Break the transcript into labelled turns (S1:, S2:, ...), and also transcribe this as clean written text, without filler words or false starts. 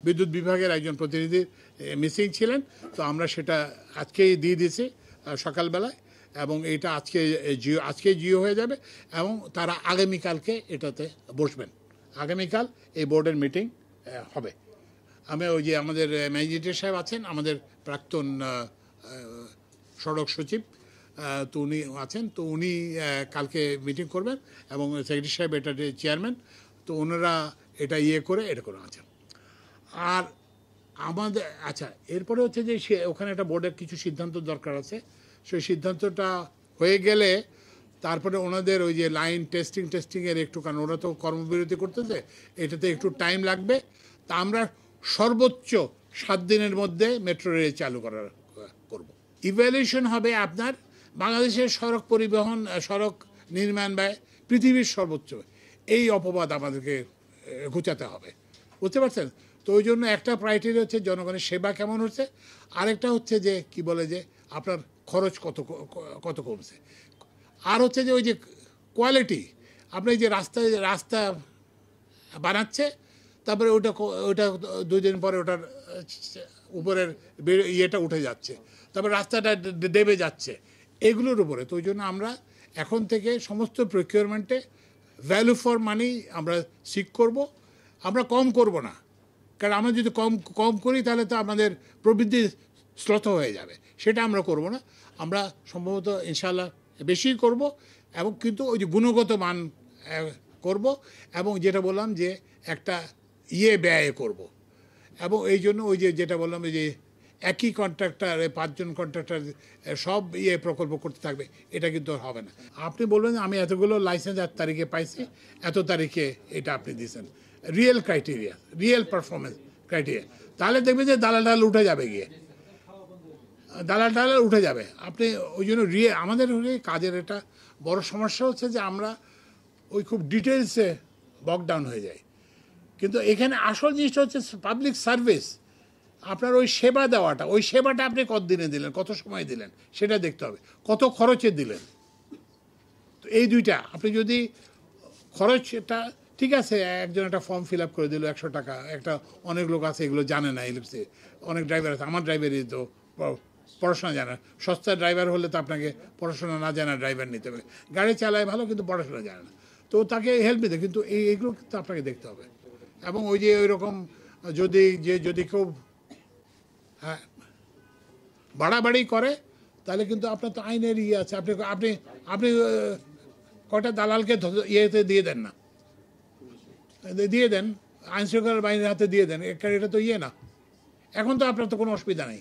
S1: বিদ্যুৎ বিভাগের একজন প্রতিনিধি মিসিং ছিলেন, তো আমরা সেটা আজকেই দিয়ে দিয়েছি সকালবেলায়, এবং এটা আজকে জিও হয়ে যাবে, এবং তারা আগামীকালকে এটাতে বসবেন। আগামীকাল এই বোর্ডের মিটিং হবে। আমি ওই যে আমাদের ম্যাজিস্ট্রেট সাহেব আছেন, আমাদের প্রাক্তন সড়ক সচিব, তো উনি আছেন, তো উনি কালকে মিটিং করবেন, এবং সেক্রেটারি সাহেব এটা চেয়ারম্যান, তো ওনারা এটা করে আছেন। আর আমাদের আচ্ছা, এরপরে হচ্ছে যে ওখানে একটা বোর্ডের কিছু সিদ্ধান্ত দরকার আছে। সেই সিদ্ধান্তটা হয়ে গেলে তারপরে ওনাদের ওই যে লাইন টেস্টিংয়ের একটু, কারণ ওরা তো কর্মবিরতি করতেছে, এটাতে একটু টাইম লাগবে। তা আমরা সর্বোচ্চ 7 দিনের মধ্যে মেট্রো রেল চালু করব। ইভ্যালুয়েশন হবে আপনার বাংলাদেশের সড়ক নির্মাণ ব্যয় পৃথিবীর সর্বোচ্চ, এই অপবাদ আমাদেরকে ঘুচাতে হবে, বুঝতে পারছেন? তো ওই জন্য একটা ক্রাইটেরিয়া হচ্ছে জনগণের সেবা কেমন হচ্ছে, আরেকটা হচ্ছে যে কি বলে যে আপনার খরচ কত কমছে, আর হচ্ছে যে ওই যে কোয়ালিটি, আপনি যে রাস্তা বানাচ্ছে, তারপরে ওটা 2 দিন পরে ওটার উপরের ইয়েটা উঠে যাচ্ছে, তারপরে রাস্তাটা দেবে যাচ্ছে, এগুলোর উপরে। তো ওই জন্য আমরা এখন থেকে সমস্ত প্রকিউরমেন্টে ভ্যালু ফর মানি আমরা সিক করব, আমরা কম করব না, কারণ আমরা যদি কম করি তাহলে তো আমাদের প্রবৃদ্ধি শ্লথ হয়ে যাবে, সেটা আমরা করব না। আমরা সম্ভবত ইনশাআল্লাহ বেশি করব, এবং কিন্তু ওই যে গুণগত মান করব, এবং যেটা বললাম যে একটা ব্যয় করব। এবং এই জন্য ওই যেটা বললাম যে একই কন্ট্রাক্টর 5 জন কন্ট্রাক্টর সব প্রকল্প করতে থাকবে, এটা কিন্তু হবে না। আপনি বলবেন আমি এতগুলো লাইসেন্স 1 তারিখে পাইছি, এত তারিখে এটা আপনি দিয়েছেন, real criteria, real performance criteria, তাহলে দেখবেন যে দালাল উঠে যাবে, দালাল উঠে যাবে। আপনি ওই জন্য আমাদের কাজের এটা বড় সমস্যা হচ্ছে যে আমরা ওই খুব ডিটেলসে বকডাউন হয়ে যায়, কিন্তু এখানে আসল জিনিসটা হচ্ছে পাবলিক সার্ভিস, আপনার ওই সেবা দেওয়াটা, ওই সেবাটা আপনি কত দিনে দিলেন, কত সময় দিলেন, সেটা দেখতে হবে, কত খরচে দিলেন। তো এই দুইটা আপনি যদি খরচটা ঠিক আছে, একজন একটা ফর্ম ফিল আপ করে দিল 100 টাকা, একটা অনেক লোক আছে এগুলো জানে না, অনেক ড্রাইভার আছে, আমার ড্রাইভারই তো পড়াশোনা জানে না, সস্তা ড্রাইভার হলে তো আপনাকে পড়াশোনা না জানা ড্রাইভার নিতে হবে, গাড়ি চালায় ভালো কিন্তু পড়াশোনা জানে না, তো তাকে হেল্প দিতে, কিন্তু এইগুলো তো আপনাকে দেখতে হবে। এবং ওই যে ওই রকম যদি কেউ বাড়াবাড়ি করে, তাহলে কিন্তু আপনার তো আইনের আছে, আপনি কটা দালালকে ইয়েতে দিয়ে দেন না, দিয়ে দেন আইন শৃঙ্খলা বাহিনীর হাতে দিয়ে দেন, এটা তো না, এখন তো আপনার তো কোনো অসুবিধা নেই।